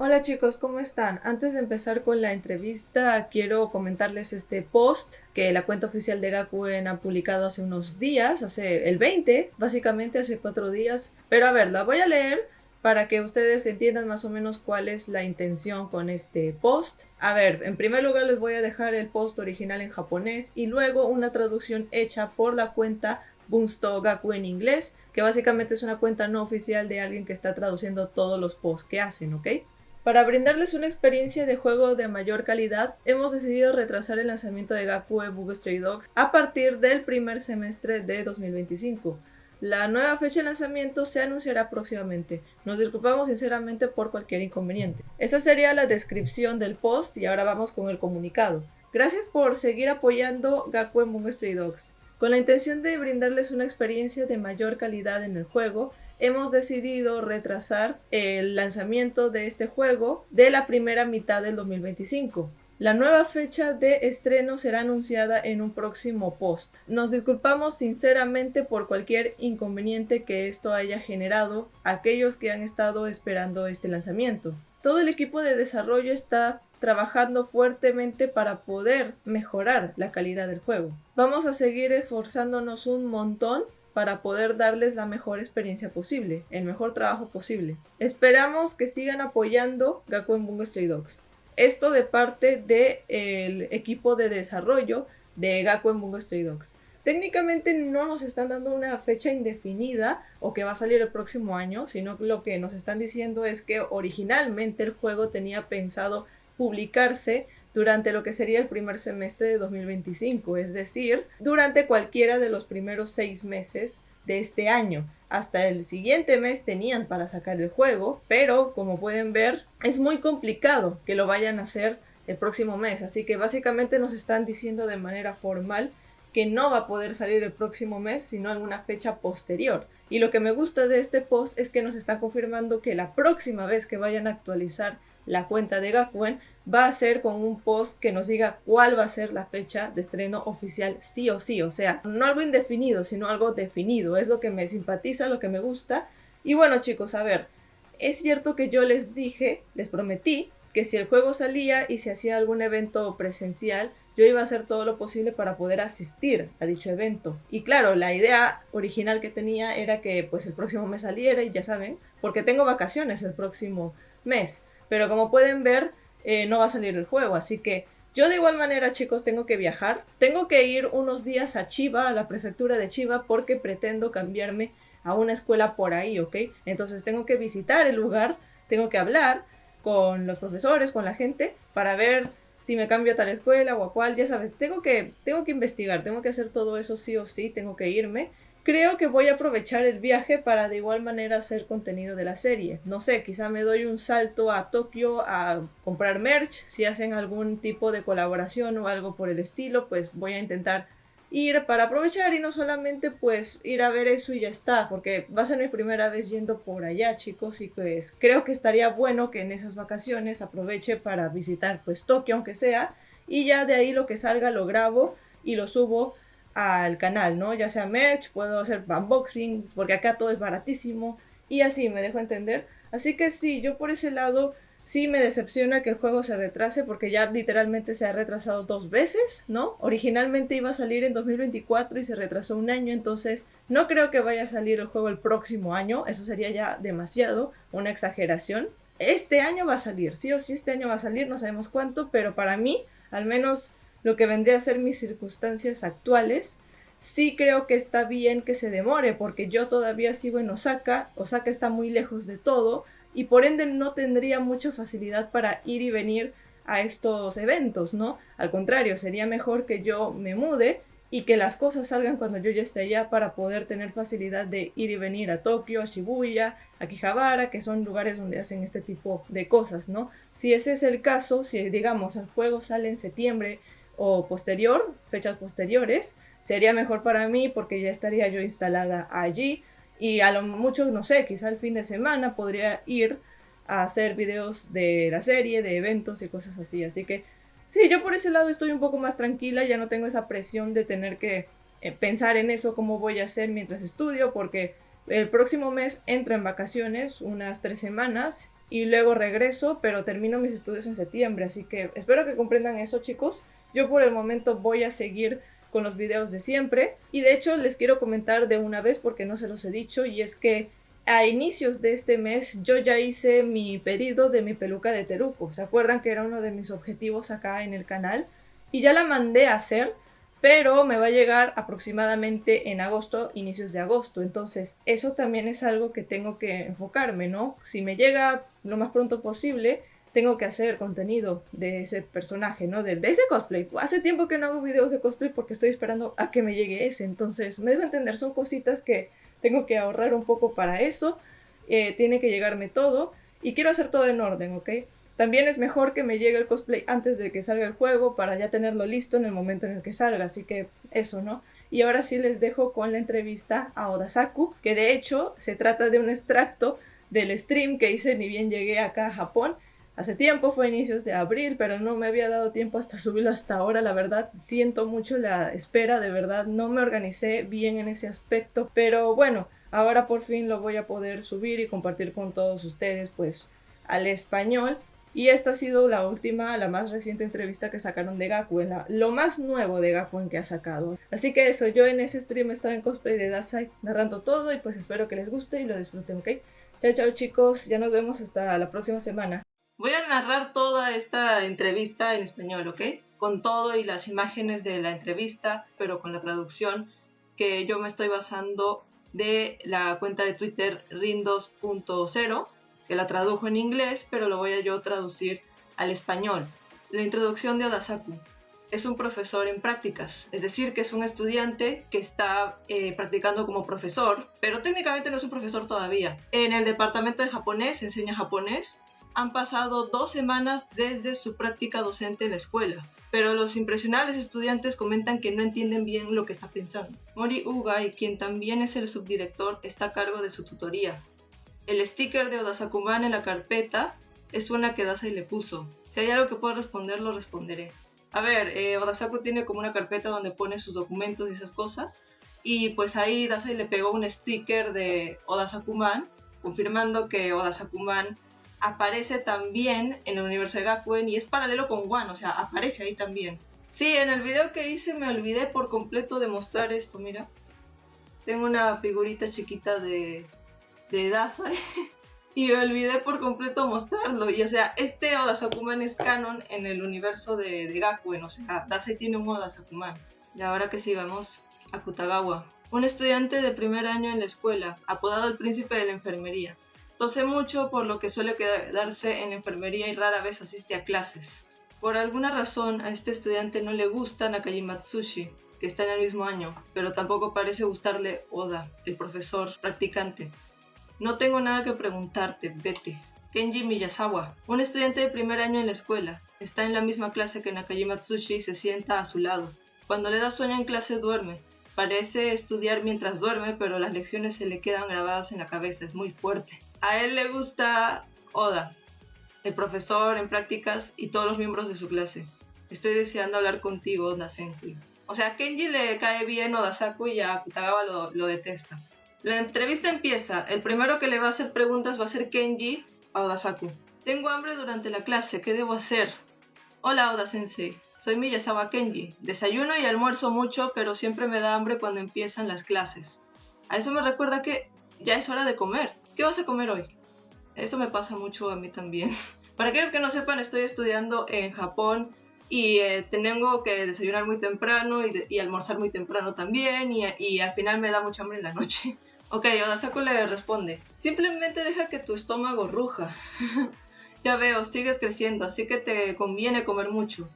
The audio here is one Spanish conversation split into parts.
Hola chicos, ¿cómo están? Antes de empezar con la entrevista, quiero comentarles este post que la cuenta oficial de Gakuen ha publicado hace unos días, hace el 20, básicamente hace 4 días. Pero a ver, la voy a leer para que ustedes entiendan más o menos cuál es la intención con este post. A ver, en primer lugar les voy a dejar el post original en japonés y luego una traducción hecha por la cuenta Bunsto Gaku en inglés, que básicamente es una cuenta no oficial de alguien que está traduciendo todos los posts que hacen, ¿ok? Para brindarles una experiencia de juego de mayor calidad, hemos decidido retrasar el lanzamiento de Gakuen Bungo Stray Dogs a partir del primer semestre de 2025. La nueva fecha de lanzamiento se anunciará próximamente. Nos disculpamos sinceramente por cualquier inconveniente. Esta sería la descripción del post y ahora vamos con el comunicado. Gracias por seguir apoyando Gakuen Bungo Stray Dogs. Con la intención de brindarles una experiencia de mayor calidad en el juego, hemos decidido retrasar el lanzamiento de este juego de la primera mitad del 2025. La nueva fecha de estreno será anunciada en un próximo post. Nos disculpamos sinceramente por cualquier inconveniente que esto haya generado a aquellos que han estado esperando este lanzamiento. Todo el equipo de desarrollo está trabajando fuertemente para poder mejorar la calidad del juego. Vamos a seguir esforzándonos un montón para poder darles la mejor experiencia posible, el mejor trabajo posible. Esperamos que sigan apoyando Gakuen Bungo Stray Dogs. Esto de parte del equipo de desarrollo de Gakuen Bungo Stray Dogs. Técnicamente no nos están dando una fecha indefinida o que va a salir el próximo año, sino lo que nos están diciendo es que originalmente el juego tenía pensado publicarse durante lo que sería el primer semestre de 2025, es decir, durante cualquiera de los primeros 6 meses de este año. Hasta el siguiente mes tenían para sacar el juego, pero como pueden ver, es muy complicado que lo vayan a hacer el próximo mes, así que básicamente nos están diciendo de manera formal que no va a poder salir el próximo mes, sino en una fecha posterior. Y lo que me gusta de este post es que nos está confirmando que la próxima vez que vayan a actualizar la cuenta de Gakuen va a ser con un post que nos diga cuál va a ser la fecha de estreno oficial sí o sí, o sea, no algo indefinido, sino algo definido. Es lo que me simpatiza, lo que me gusta. Y bueno chicos, a ver, es cierto que yo les dije, les prometí que si el juego salía y se hacía algún evento presencial, yo iba a hacer todo lo posible para poder asistir a dicho evento. Y claro, la idea original que tenía era que pues el próximo mes saliera, y ya saben, porque tengo vacaciones el próximo mes. Pero como pueden ver, no va a salir el juego, así que yo de igual manera, chicos, tengo que viajar. Tengo que ir unos días a Chiba, a la prefectura de Chiba, porque pretendo cambiarme a una escuela por ahí, ¿ok? Entonces tengo que visitar el lugar, tengo que hablar con los profesores, con la gente, para ver si me cambio a tal escuela o a cual, ya sabes, tengo que investigar, tengo que hacer todo eso sí o sí, tengo que irme. Creo que voy a aprovechar el viaje para de igual manera hacer contenido de la serie. No sé, quizá me doy un salto a Tokio a comprar merch. Si hacen algún tipo de colaboración o algo por el estilo, pues voy a intentar ir para aprovechar y no solamente pues ir a ver eso y ya está, porque va a ser mi primera vez yendo por allá, chicos, y pues creo que estaría bueno que en esas vacaciones aproveche para visitar pues Tokio, aunque sea, y ya de ahí lo que salga lo grabo y lo subo al canal, ¿no? Ya sea merch, puedo hacer unboxings, porque acá todo es baratísimo, y así me dejo entender. Así que sí, yo por ese lado sí me decepciona que el juego se retrase, porque ya literalmente se ha retrasado 2 veces, ¿no? Originalmente iba a salir en 2024 y se retrasó un año, entonces no creo que vaya a salir el juego el próximo año, eso sería ya demasiado, una exageración. Este año va a salir, sí o sí este año va a salir, no sabemos cuánto, pero para mí, al menos lo que vendría a ser mis circunstancias actuales, sí creo que está bien que se demore, porque yo todavía sigo en Osaka, Osaka está muy lejos de todo, y por ende no tendría mucha facilidad para ir y venir a estos eventos, ¿no? Al contrario, sería mejor que yo me mude y que las cosas salgan cuando yo ya esté allá para poder tener facilidad de ir y venir a Tokio, a Shibuya, a Akihabara, que son lugares donde hacen este tipo de cosas, ¿no? Si ese es el caso, si digamos el juego sale en septiembre o posterior, fechas posteriores, sería mejor para mí porque ya estaría yo instalada allí y a lo mucho, no sé, quizá el fin de semana podría ir a hacer videos de la serie, de eventos y cosas así. Así que sí, yo por ese lado estoy un poco más tranquila, ya no tengo esa presión de tener que pensar en eso, cómo voy a hacer mientras estudio, porque el próximo mes entro en vacaciones, unas 3 semanas, y luego regreso, pero termino mis estudios en septiembre, así que espero que comprendan eso, chicos. Yo por el momento voy a seguir con los videos de siempre, y de hecho les quiero comentar de una vez porque no se los he dicho, y es que a inicios de este mes yo ya hice mi pedido de mi peluca de Teruko. ¿Se acuerdan que era uno de mis objetivos acá en el canal? Y ya la mandé a hacer, pero me va a llegar aproximadamente en agosto, inicios de agosto. Entonces eso también es algo que tengo que enfocarme, ¿no? Si me llega lo más pronto posible, tengo que hacer contenido de ese personaje, ¿no? De ese cosplay. Hace tiempo que no hago videos de cosplay porque estoy esperando a que me llegue ese. Entonces me dejo entender, son cositas que tengo que ahorrar un poco para eso. Tiene que llegarme todo y quiero hacer todo en orden, ¿ok? También es mejor que me llegue el cosplay antes de que salga el juego para ya tenerlo listo en el momento en el que salga, así que eso, ¿no? Y ahora sí les dejo con la entrevista a Odasaku, que de hecho se trata de un extracto del stream que hice ni bien llegué acá a Japón. Hace tiempo, fue a inicios de abril, pero no me había dado tiempo hasta subirlo hasta ahora, la verdad. Siento mucho la espera, de verdad, no me organicé bien en ese aspecto, pero bueno, ahora por fin lo voy a poder subir y compartir con todos ustedes, pues, al español. Y esta ha sido la última, la más reciente entrevista que sacaron de Gakuen, lo más nuevo de Gakuen que ha sacado. Así que eso, yo en ese stream estaba en cosplay de Dazai narrando todo y pues espero que les guste y lo disfruten, ¿ok? Chao, chao chicos, ya nos vemos hasta la próxima semana. Voy a narrar toda esta entrevista en español, ¿ok? Con todo y las imágenes de la entrevista, pero con la traducción que yo me estoy basando de la cuenta de Twitter rin2.0, que la tradujo en inglés, pero lo voy a yo traducir al español. La introducción de Odasaku. Es un profesor en prácticas, es decir, que es un estudiante que está practicando como profesor, pero técnicamente no es un profesor todavía. En el departamento de japonés, enseña japonés. Han pasado 2 semanas desde su práctica docente en la escuela, pero los impresionables estudiantes comentan que no entienden bien lo que está pensando. Mori Ugai, quien también es el subdirector, está a cargo de su tutoría. El sticker de Odasakuman en la carpeta es una que Dazai le puso. Si hay algo que pueda responder, lo responderé. A ver, Odasaku tiene como una carpeta donde pone sus documentos y esas cosas, y pues ahí Dazai le pegó un sticker de Odasakuman, confirmando que Odasakuman aparece también en el universo de Gakuen y es paralelo con Wan, o sea, aparece ahí también. Sí, en el video que hice me olvidé por completo de mostrar esto, mira. Tengo una figurita chiquita de Dazai y me olvidé por completo mostrarlo. Y o sea, este Odasakuman es canon en el universo de Gakuen, o sea, Dazai tiene un Odasakuman. Y ahora que sigamos, Akutagawa, un estudiante de primer año en la escuela, apodado el príncipe de la enfermería. Tose mucho, por lo que suele quedarse en la enfermería y rara vez asiste a clases. Por alguna razón, a este estudiante no le gusta Nakajima Tsushi, que está en el mismo año, pero tampoco parece gustarle Oda, el profesor practicante. No tengo nada que preguntarte, vete. Kenji Miyazawa, un estudiante de primer año en la escuela, está en la misma clase que Nakajima Tsushi y se sienta a su lado. Cuando le da sueño en clase duerme. Parece estudiar mientras duerme, pero las lecciones se le quedan grabadas en la cabeza, es muy fuerte. A él le gusta Oda, el profesor en prácticas y todos los miembros de su clase. Estoy deseando hablar contigo, Oda-sensei. O sea, a Kenji le cae bien Odasaku y a Akutagawa lo detesta. La entrevista empieza. El primero que le va a hacer preguntas va a ser Kenji a Odasaku. Tengo hambre durante la clase, ¿qué debo hacer? Hola Oda-sensei, soy Miyazawa Kenji. Desayuno y almuerzo mucho, pero siempre me da hambre cuando empiezan las clases. A eso me recuerda que ya es hora de comer. ¿Qué vas a comer hoy? Eso me pasa mucho a mí también. Para aquellos que no sepan, estoy estudiando en Japón y tengo que desayunar muy temprano y almorzar muy temprano también y al final me da mucha hambre en la noche. Ok, Odasaku le responde, simplemente deja que tu estómago ruja. Ya veo, sigues creciendo, así que te conviene comer mucho.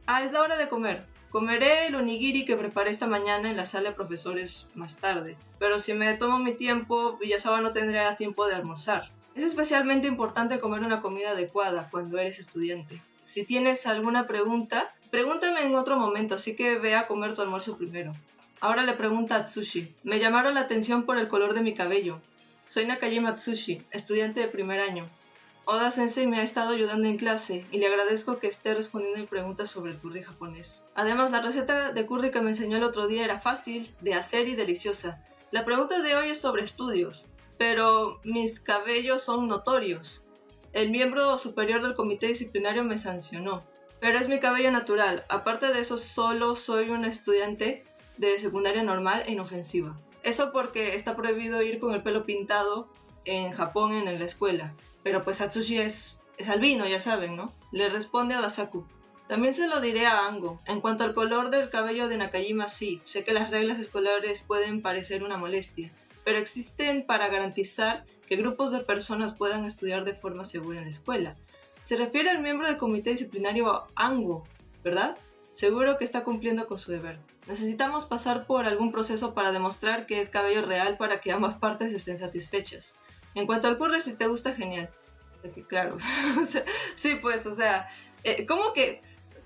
Ah, es la hora de comer. Comeré el onigiri que preparé esta mañana en la sala de profesores más tarde. Pero si me tomo mi tiempo, Miyazawa no tendrá tiempo de almorzar. Es especialmente importante comer una comida adecuada cuando eres estudiante. Si tienes alguna pregunta, pregúntame en otro momento, así que ve a comer tu almuerzo primero. Ahora le pregunta a Tsushi. Me llamaron la atención por el color de mi cabello. Soy Nakajima Tsushi, estudiante de primer año. Oda-sensei me ha estado ayudando en clase y le agradezco que esté respondiendo a preguntas sobre el curry japonés. Además, la receta de curry que me enseñó el otro día era fácil de hacer y deliciosa. La pregunta de hoy es sobre estudios, pero mis cabellos son notorios. El miembro superior del comité disciplinario me sancionó. Pero es mi cabello natural. Aparte de eso, solo soy un estudiante de secundaria normal e inofensiva. Eso porque está prohibido ir con el pelo pintado en Japón en la escuela. Pero pues Atsushi es albino, ya saben, ¿no? Le responde a Dasaku. También se lo diré a Ango. En cuanto al color del cabello de Nakajima, sí, sé que las reglas escolares pueden parecer una molestia, pero existen para garantizar que grupos de personas puedan estudiar de forma segura en la escuela. Se refiere al miembro del comité disciplinario Ango, ¿verdad? Seguro que está cumpliendo con su deber. Necesitamos pasar por algún proceso para demostrar que es cabello real para que ambas partes estén satisfechas. En cuanto al curry, si te gusta, genial. Claro, sí, pues, o sea, ¿cómo que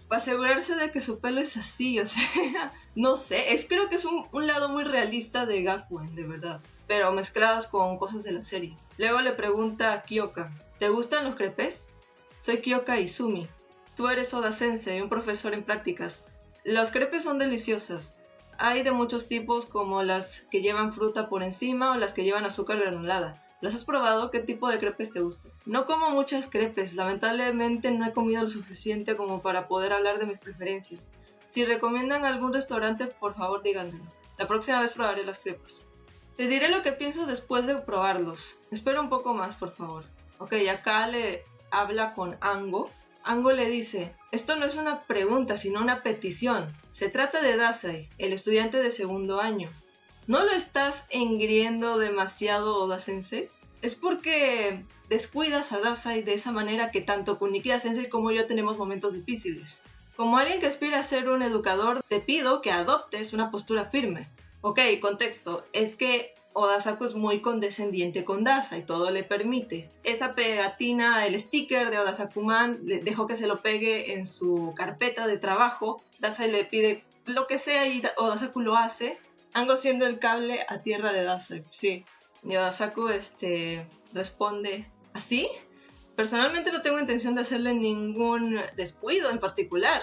asegurarse de que su pelo es así? O sea, no sé, creo que es un lado muy realista de Gakuen, de verdad, pero mezcladas con cosas de la serie. Luego le pregunta a Kyoka, ¿te gustan los crepes? Soy Kyoka Izumi. Tú eres Oda Sensei, un profesor en prácticas. Las crepes son deliciosas. Hay de muchos tipos, como las que llevan fruta por encima o las que llevan azúcar granulada. ¿Las has probado? ¿Qué tipo de crepes te gustan? No como muchas crepes, lamentablemente no he comido lo suficiente como para poder hablar de mis preferencias. Si recomiendan algún restaurante, por favor díganmelo. La próxima vez probaré las crepes. Te diré lo que pienso después de probarlos. Espera un poco más, por favor. Ok, acá le habla con Ango. Ango le dice, esto no es una pregunta, sino una petición. Se trata de Dazai, el estudiante de segundo año. ¿No lo estás engriendo demasiado, Oda Sensei? Es porque descuidas a Dazai de esa manera que tanto Kunikiya Sensei como yo tenemos momentos difíciles. Como alguien que aspira a ser un educador, te pido que adoptes una postura firme. Ok, contexto, es que Odasaku es muy condescendiente con Dazai, todo le permite. Esa pegatina, el sticker de Odasakuman, dejó que se lo pegue en su carpeta de trabajo. Dazai le pide lo que sea y Odasaku lo hace. Ango siendo el cable a tierra de Dazai, sí. Y Odasaku responde, ¿así? Personalmente no tengo intención de hacerle ningún descuido en particular.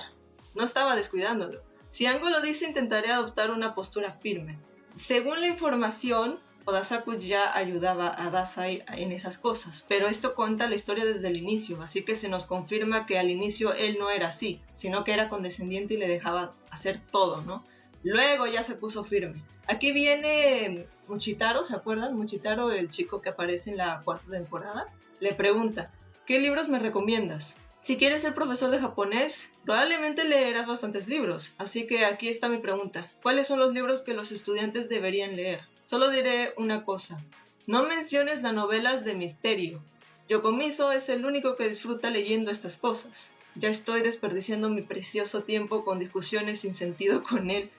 No estaba descuidándolo. Si Ango lo dice, intentaré adoptar una postura firme. Según la información, Odasaku ya ayudaba a Dazai en esas cosas, pero esto cuenta la historia desde el inicio, así que se nos confirma que al inicio él no era así, sino que era condescendiente y le dejaba hacer todo, ¿no? Luego ya se puso firme. Aquí viene Muchitaro, ¿se acuerdan? Muchitaro, el chico que aparece en la cuarta temporada, le pregunta, ¿qué libros me recomiendas? Si quieres ser profesor de japonés, probablemente leerás bastantes libros, así que aquí está mi pregunta. ¿Cuáles son los libros que los estudiantes deberían leer? Solo diré una cosa. No menciones las novelas de misterio. Yokomizo es el único que disfruta leyendo estas cosas. Ya estoy desperdiciando mi precioso tiempo con discusiones sin sentido con él.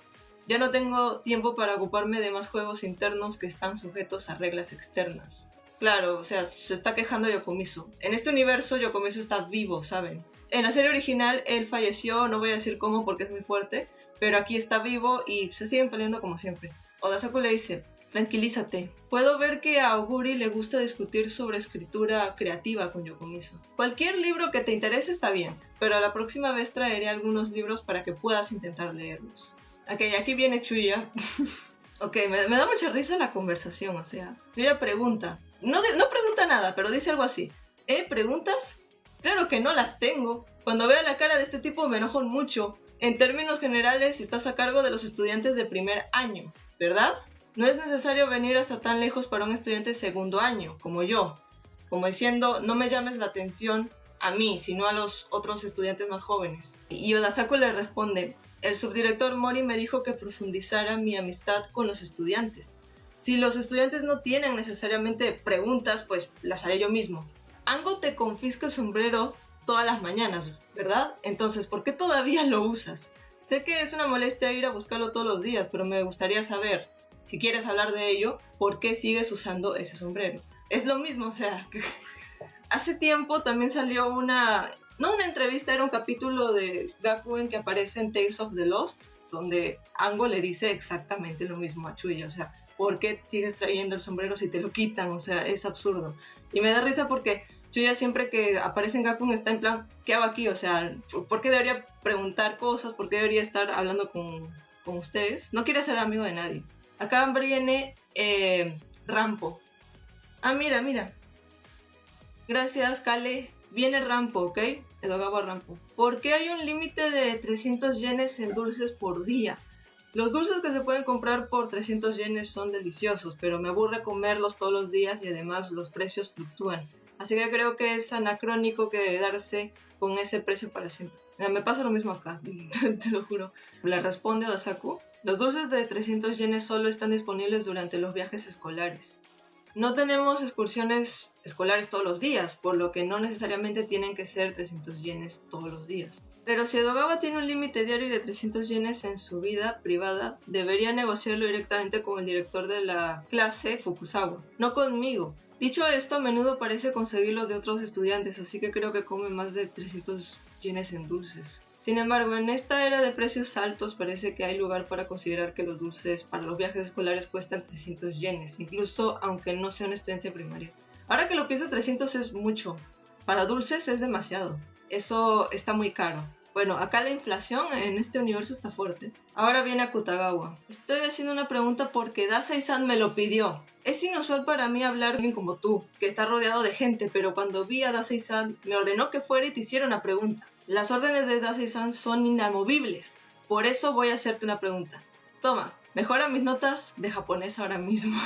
Ya no tengo tiempo para ocuparme de más juegos internos que están sujetos a reglas externas. Claro, o sea, se está quejando Yokomizo. En este universo Yokomizo está vivo, ¿saben? En la serie original él falleció, no voy a decir cómo porque es muy fuerte, pero aquí está vivo y se siguen peleando como siempre. Odasaku le dice, tranquilízate. Puedo ver que a Oguri le gusta discutir sobre escritura creativa con Yokomizo. Cualquier libro que te interese está bien, pero la próxima vez traeré algunos libros para que puedas intentar leerlos. Ok, aquí viene Chuya. Ok, me da mucha risa la conversación, o sea. Chuya pregunta. No pregunta nada, pero dice algo así. ¿Preguntas? Claro que no las tengo. Cuando veo la cara de este tipo me enojo mucho. En términos generales, estás a cargo de los estudiantes de primer año, ¿verdad? No es necesario venir hasta tan lejos para un estudiante de segundo año, como yo. Como diciendo, no me llames la atención a mí, sino a los otros estudiantes más jóvenes. Y Odasaku le responde, el subdirector Mori me dijo que profundizara mi amistad con los estudiantes. Si los estudiantes no tienen necesariamente preguntas, pues las haré yo mismo. Ango te confisca el sombrero todas las mañanas, ¿verdad? Entonces, ¿por qué todavía lo usas? Sé que es una molestia ir a buscarlo todos los días, pero me gustaría saber, si quieres hablar de ello, ¿por qué sigues usando ese sombrero? Es lo mismo, o sea, hace tiempo también salió no una entrevista, era un capítulo de Gakuen que aparece en Tales of the Lost, donde Ango le dice exactamente lo mismo a Chuya, o sea, ¿por qué sigues trayendo el sombrero si te lo quitan? O sea, es absurdo. Y me da risa porque Chuya siempre que aparece en Gakuen está en plan, ¿qué hago aquí? O sea, ¿por qué debería preguntar cosas? ¿Por qué debería estar hablando con ustedes? No quiere ser amigo de nadie. Acá viene Rampo. Ah, mira. Gracias, Kale. Viene Rampo, ¿ok? Edogawa Rampo. ¿Por qué hay un límite de 300 yenes en dulces por día? Los dulces que se pueden comprar por 300 yenes son deliciosos, pero me aburre comerlos todos los días y además los precios fluctúan. Así que creo que es anacrónico que darse con ese precio para siempre. Me pasa lo mismo acá, te lo juro. Le responde Odasaku. Los dulces de 300 yenes solo están disponibles durante los viajes escolares. No tenemos excursiones escolares todos los días, por lo que no necesariamente tienen que ser 300 yenes todos los días. Pero si Edogawa tiene un límite diario de 300 yenes en su vida privada, debería negociarlo directamente con el director de la clase, Fukusawa, no conmigo. Dicho esto, a menudo parece conseguirlos de otros estudiantes, así que creo que come más de 300 yenes en dulces. Sin embargo, en esta era de precios altos parece que hay lugar para considerar que los dulces para los viajes escolares cuestan 300 yenes, incluso aunque no sea un estudiante primario. Ahora que lo pienso, 300 es mucho. Para dulces es demasiado. Eso está muy caro. Bueno, acá la inflación en este universo está fuerte. Ahora viene Akutagawa. Estoy haciendo una pregunta porque Dazai-san me lo pidió. Es inusual para mí hablar de alguien como tú, que está rodeado de gente, pero cuando vi a Dazai-san me ordenó que fuera y te hiciera una pregunta. Las órdenes de Dazai-san son inamovibles. Por eso voy a hacerte una pregunta. Toma, mejora mis notas de japonés ahora mismo.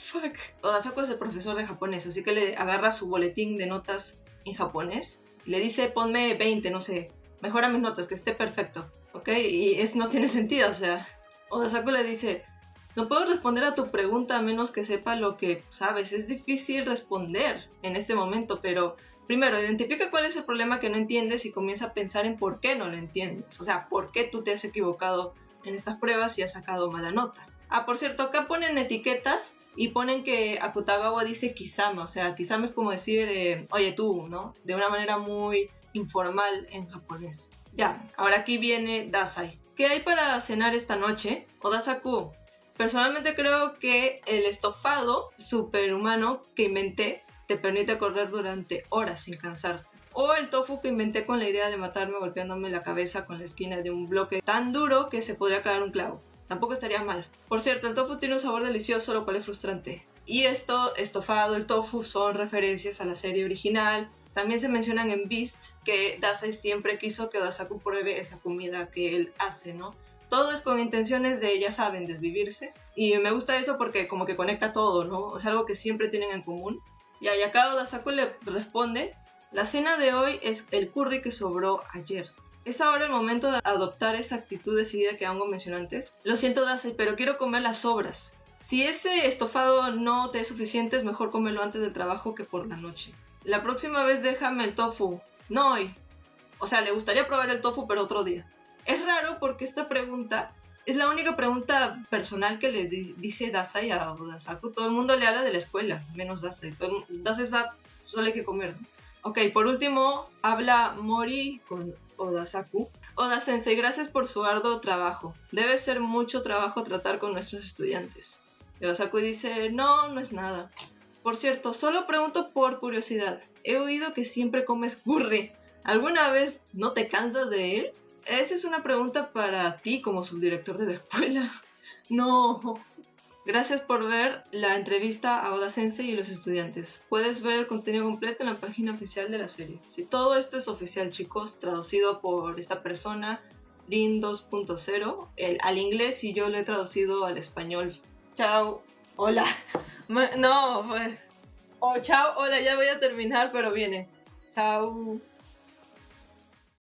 Fuck. Odasaku es el profesor de japonés, así que le agarra su boletín de notas en japonés y le dice, ponme 20, no sé, mejora mis notas, que esté perfecto, ¿ok? Y eso no tiene sentido, o sea, Odasaku le dice, no puedo responder a tu pregunta a menos que sepa lo que sabes, es difícil responder en este momento, pero primero, identifica cuál es el problema que no entiendes y comienza a pensar en por qué no lo entiendes, o sea, por qué tú te has equivocado en estas pruebas y has sacado mala nota. Ah, por cierto, acá ponen etiquetas y ponen que Akutagawa dice Kisama, o sea, Kisama es como decir, oye tú, ¿no? De una manera muy informal en japonés. Ya, ahora aquí viene Dazai. ¿Qué hay para cenar esta noche? Odasaku, personalmente creo que el estofado superhumano que inventé te permite correr durante horas sin cansarte. O el tofu que inventé con la idea de matarme golpeándome la cabeza con la esquina de un bloque tan duro que se podría clavar un clavo. Tampoco estaría mal. Por cierto, el tofu tiene un sabor delicioso, lo cual es frustrante. Y esto, estofado, el tofu, son referencias a la serie original. También se mencionan en Beast que Dazai siempre quiso que Odasaku pruebe esa comida que él hace, ¿no? Todo es con intenciones de, ya saben, desvivirse. Y me gusta eso porque como que conecta todo, ¿no? Es algo que siempre tienen en común. Y acá Odasaku le responde, la cena de hoy es el curry que sobró ayer. ¿Es ahora el momento de adoptar esa actitud decidida que Ango mencionó antes? Lo siento, Dazai, pero quiero comer las sobras. Si ese estofado no te es suficiente, es mejor comerlo antes del trabajo que por la noche. La próxima vez déjame el tofu. No hoy. O sea, le gustaría probar el tofu, pero otro día. Es raro porque esta pregunta es la única pregunta personal que le dice Dazai a Odasaku. Todo el mundo le habla de la escuela, menos Dazai. Dazai solo hay que comer, ¿no? Ok, por último, habla Mori con Odasaku. Oda-sensei, gracias por su arduo trabajo. Debe ser mucho trabajo tratar con nuestros estudiantes. Y Odasaku dice, no, no es nada. Por cierto, solo pregunto por curiosidad. He oído que siempre comes curry. ¿Alguna vez no te cansas de él? Esa es una pregunta para ti como subdirector de la escuela. No. Gracias por ver la entrevista a Oda-sensei y los estudiantes. Puedes ver el contenido completo en la página oficial de la serie. Sí, todo esto es oficial, chicos, traducido por esta persona, Rin 2.0, al inglés, y yo lo he traducido al español. Chao. Hola. No, pues. Chao, hola, ya voy a terminar, pero viene. Chao.